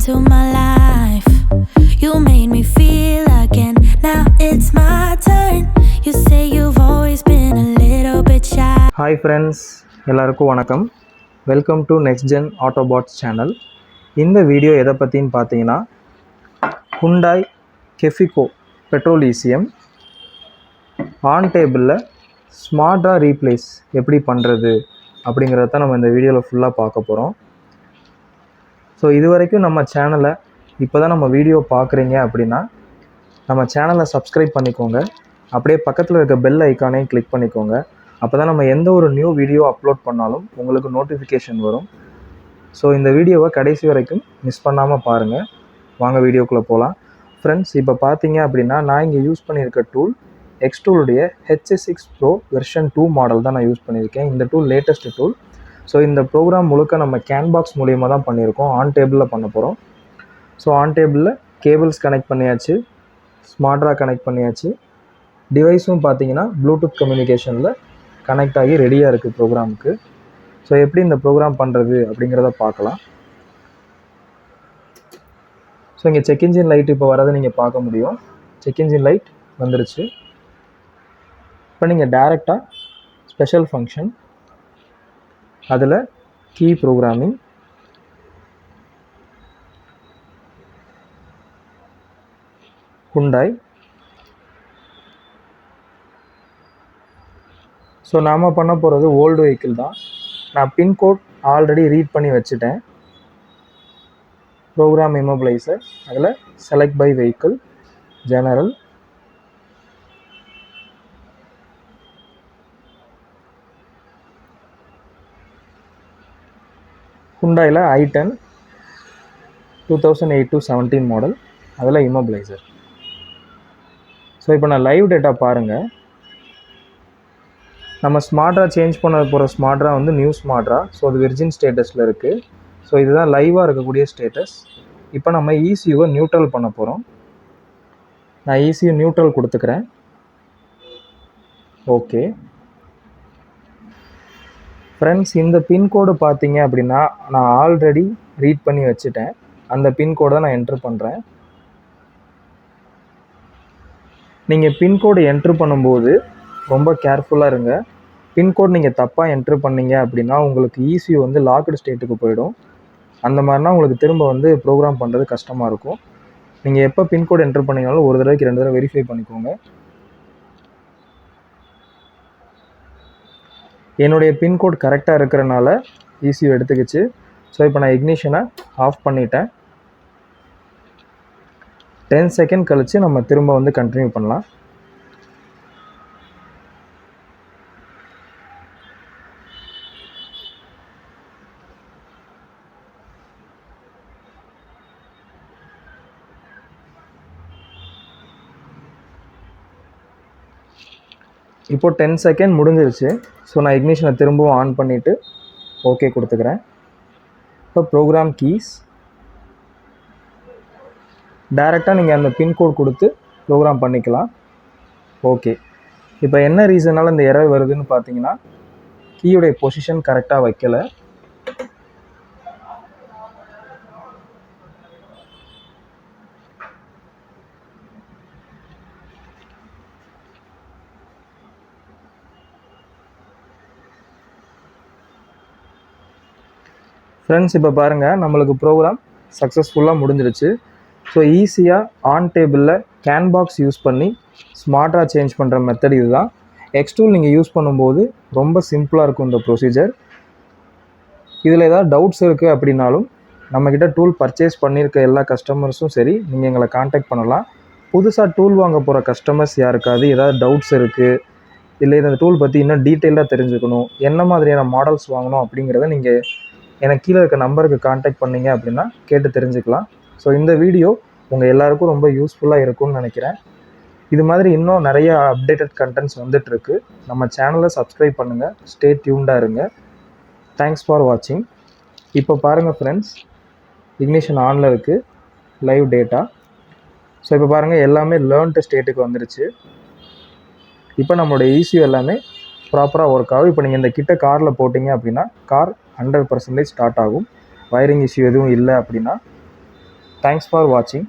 into my life. You made me feel again. Now it's my turn. You say you've always been a little bit shy. Hi friends, எல்லாருக்கும் வணக்கம். Welcome to next gen autobots channel. இந்த video எதை பற்றின்னு பார்த்தீங்கன்னா Hyundai கெஃபிகோ பெட்ரோலீசியம் on டேபிளில் ஸ்மார்ட்டாக replace எப்படி பண்ணுறது அப்படிங்கிறத தான் நம்ம இந்த வீடியோவில் ஃபுல்லாக பார்க்க போகிறோம். ஸோ இது வரைக்கும் நம்ம சேனலை இப்போ தான் நம்ம வீடியோ பார்க்குறீங்க அப்படின்னா நம்ம சேனலை சப்ஸ்கிரைப் பண்ணிக்கோங்க. அப்படியே பக்கத்தில் இருக்க பெல் ஐக்கானையும் கிளிக் பண்ணிக்கோங்க. அப்போ தான் நம்ம எந்த ஒரு நியூ வீடியோ அப்லோட் பண்ணாலும் உங்களுக்கு நோட்டிஃபிகேஷன் வரும். ஸோ இந்த வீடியோவை கடைசி வரைக்கும் மிஸ் பண்ணாமல் பாருங்கள். வாங்க வீடியோக்குள்ளே போகலாம். ஃப்ரெண்ட்ஸ், இப்போ பார்த்தீங்க அப்படின்னா நான் இங்கே யூஸ் பண்ணியிருக்க டூல் எக்ஸ்டூலுடைய HS6 Pro வெர்ஷன் 2 மாடல் தான் நான் யூஸ் பண்ணியிருக்கேன். இந்த டூல் லேட்டஸ்ட் டூல். ஸோ இந்த ப்ரோக்ராம் முழுக்க நம்ம கேன்பாக்ஸ் மூலியமாக தான் பண்ணியிருக்கோம். ஆன் டேபிளில் பண்ண போகிறோம். ஸோ ஆன் டேபிளில் கேபிள்ஸ் கனெக்ட் பண்ணியாச்சு, ஸ்மார்ட்டாக கனெக்ட் பண்ணியாச்சு. டிவைஸும் பார்த்தீங்கன்னா ப்ளூடூத் கம்யூனிகேஷனில் கனெக்ட் ஆகி ரெடியாக இருக்குது ப்ரோக்ராமுக்கு. ஸோ எப்படி இந்த ப்ரோக்ராம் பண்ணுறது அப்படிங்கிறத பார்க்கலாம். ஸோ இங்கே செக் இன்ஜின் லைட் இப்போ வரதை நீங்கள் பார்க்க முடியும். செக் இன்ஜின் லைட் வந்துருச்சு. இப்போ நீங்கள் டைரெக்டாக ஸ்பெஷல் ஃபங்க்ஷன், அதில் கீ ப்ரோக்ராமிங், ஹுண்டாய். ஸோ நாம் பண்ண போகிறது ஓல்டு வெஹிக்கிள் தான். நான் பின்கோட் ஆல்ரெடி ரீட் பண்ணி வச்சுட்டேன். ப்ரோக்ராம் இம்மோபிளைசர், அதில் செலக்ட் பை வெஹிக்கிள், ஜெனரல், ஹுண்டாயில் i10 2008-17 மாடல், அதில் இம்மோபிளைசர். ஸோ இப்போ நான் லைவ் டேட்டா பாருங்கள். நம்ம ஸ்மார்ட்டாக சேஞ்ச் பண்ண போகிற ஸ்மார்ட்டாக வந்து நியூ ஸ்மார்ட்டாக. ஸோ அது விர்ஜின் ஸ்டேட்டஸில் இருக்குது. ஸோ இதுதான் லைவாக இருக்கக்கூடிய ஸ்டேட்டஸ். இப்போ நம்ம ECUவை நியூட்ரல் பண்ண போகிறோம். நான் ECU நியூட்ரல் கொடுத்துக்கிறேன். ஓகே ஃப்ரெண்ட்ஸ், இந்த பின்கோடு பார்த்தீங்க அப்படின்னா நான் ஆல்ரெடி ரீட் பண்ணி வச்சுட்டேன். அந்த பின்கோடை நான் என்ட்ரு பண்ணுறேன். நீங்கள் பின்கோடு என்ட்ரு பண்ணும்போது ரொம்ப கேர்ஃபுல்லாக இருங்க. பின்கோடு நீங்கள் தப்பாக என்ட்ரு பண்ணீங்க அப்படின்னா உங்களுக்கு ECU வந்து லாக்டு ஸ்டேட்டுக்கு போயிடும். அந்த மாதிரினா உங்களுக்கு திரும்ப வந்து ப்ரோக்ராம் பண்ணுறது கஷ்டமாக இருக்கும். நீங்கள் எப்போ பின்கோடு என்ட்ரு பண்ணிங்கனாலும் ஒரு தடவைக்கு 2 தடவை வெரிஃபை பண்ணிக்கோங்க. என்னுடைய பின்கோட் கரெக்டாக இருக்கிறனால ECU எடுத்துக்கிச்சு. ஸோ இப்போ நான் இக்னிஷனை ஆஃப் பண்ணிட்டேன். 10 செகண்ட் கழித்து நம்ம திரும்ப வந்து கண்டினியூ பண்ணலாம். இப்போது 10 செகண்ட் முடிஞ்சிருச்சு. ஸோ நான் இக்னிஷனை திரும்பவும் ஆன் பண்ணிவிட்டு ஓகே கொடுத்துக்கிறேன். இப்போ ப்ரோக்ராம் கீஸ், டைரெக்டாக நீங்கள் அந்த பின்கோட் கொடுத்து ப்ரோக்ராம் பண்ணிக்கலாம். ஓகே, இப்போ என்ன ரீசனால் இந்த எரர் வருதுன்னு பார்த்தீங்கன்னா கீயுடைய பொசிஷன் கரெக்டாக வைக்கலை. ஃப்ரெண்ட்ஸ், இப்போ பாருங்கள், நம்மளுக்கு ப்ரோக்ராம் சக்ஸஸ்ஃபுல்லாக முடிஞ்சிருச்சு. ஸோ ஈஸியாக ஆன் டேபிளில் கேன்பாக்ஸ் யூஸ் பண்ணி ஸ்மார்ட்டாக சேஞ்ச் பண்ணுற மெத்தட் இது தான். எக்ஸ்டூல் நீங்கள் யூஸ் பண்ணும்போது ரொம்ப சிம்பிளாக இருக்கும் இந்த ப்ரொசீஜர். இதில் ஏதாவது டவுட்ஸ் இருக்குது அப்படின்னாலும் நம்மக்கிட்ட டூல் பர்ச்சேஸ் பண்ணியிருக்க எல்லா கஸ்டமர்ஸும் சரி, நீங்கள் எங்களை காண்டாக்ட் பண்ணலாம். புதுசாக டூல் வாங்க போகிற கஸ்டமர்ஸ் யாருக்காவது ஏதாவது டவுட்ஸ் இருக்குது, இல்லை இந்த டூல் பற்றி இன்னும் டீட்டெயிலாக தெரிஞ்சுக்கணும், என்ன மாதிரியான மாடல்ஸ் வாங்கணும் அப்படிங்கிறத நீங்கள் எனக்கு கீழே இருக்க நம்பருக்கு காண்டாக்ட் பண்ணிங்க அப்படின்னா கேட்டு தெரிஞ்சுக்கலாம். ஸோ இந்த வீடியோ உங்கள் எல்லாருக்கும் ரொம்ப யூஸ்ஃபுல்லாக இருக்கும்னு நினைக்கிறேன். இது மாதிரி இன்னும் நிறைய அப்டேட்டட் கண்டென்ட்ஸ் வந்துட்டுருக்கு. நம்ம சேனலை சப்ஸ்கிரைப் பண்ணுங்கள். ஸ்டே டியூன்டாக இருங்க. தேங்க்ஸ் ஃபார் வாட்சிங். இப்போ பாருங்கள் ஃப்ரெண்ட்ஸ், இக்னிஷன் ஆனில் இருக்குது, லைவ் டேட்டா. ஸோ இப்போ பாருங்கள், எல்லாமே லேர்ன்டு ஸ்டேட்டுக்கு வந்துருச்சு. இப்போ நம்மளோட ECU எல்லாமே ப்ராப்பராக ஒர்க் ஆகும். இப்போ நீங்கள் இந்த கிட்ட காரில் போட்டிங்க அப்படின்னா கார் 100% ஸ்டார்ட் ஆகும். வயரிங் இஷ்யூ எதுவும் இல்லை அப்படின்னா தேங்க்ஸ் ஃபார் வாட்சிங்.